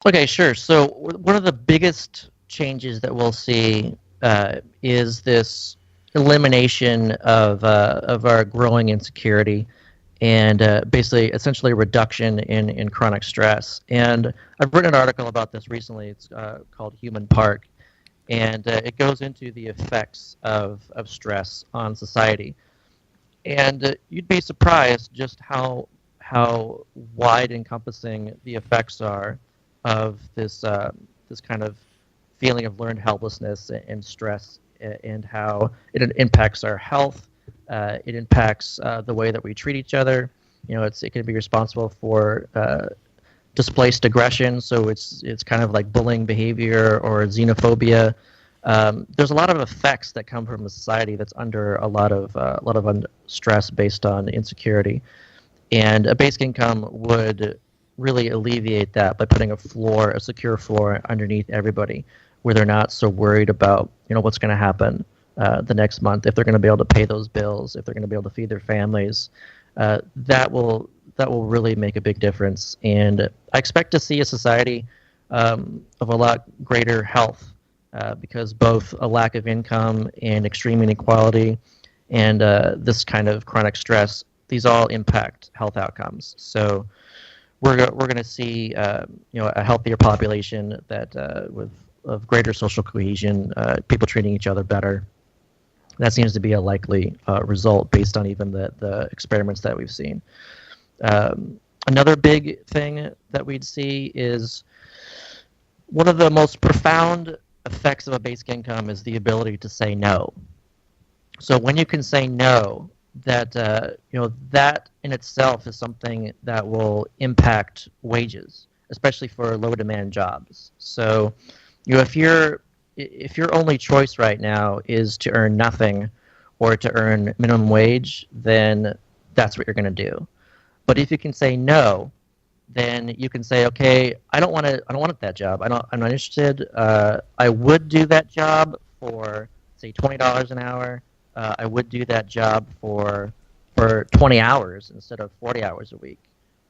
Okay, sure. So one of the biggest changes that we'll see is this elimination of our growing insecurity and basically essentially a reduction in chronic stress. And I've written an article about this recently. It's called Human Park, and it goes into the effects of stress on society. And you'd be surprised just how wide encompassing the effects are of this kind of feeling of learned helplessness and stress, and how it impacts our health. It impacts the way that we treat each other. It can be responsible for displaced aggression. So it's kind of like bullying behavior or xenophobia. There's a lot of effects that come from a society that's under a lot of stress based on insecurity, and a basic income would really alleviate that by putting a secure floor underneath everybody, where they're not so worried about what's going to happen the next month, if they're going to be able to pay those bills, if they're going to be able to feed their families. That will really make a big difference, and I expect to see a society of a lot greater health. Because both a lack of income and extreme inequality and this kind of chronic stress, these all impact health outcomes. So we're going to see a healthier population that of greater social cohesion, people treating each other better. That seems to be a likely result based on even the experiments that we've seen. Another big thing that we'd see is one of the most profound effects of a basic income is the ability to say no. So when you can say no, that that in itself is something that will impact wages, especially for low demand jobs. So if your only choice right now is to earn nothing or to earn minimum wage, then that's what you're going to do. But if you can say no, then you can say, okay, I don't want that job. I'm not interested. I would do that job for say $20 an hour. I would do that job for 20 hours instead of 40 hours a week.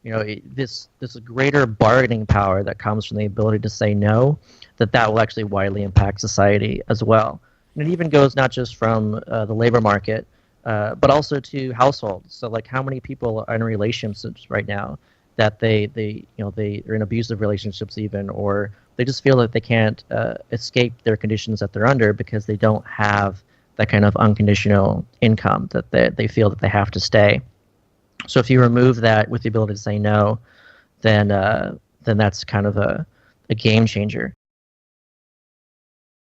This greater bargaining power that comes from the ability to say no, that will actually widely impact society as well. And it even goes not just from the labor market, but also to households. So like, how many people are in relationships right now that they're in abusive relationships even, or they just feel that they can't escape their conditions that they're under because they don't have that kind of unconditional income, that they feel that they have to stay. So if you remove that with the ability to say no, then that's kind of a game changer.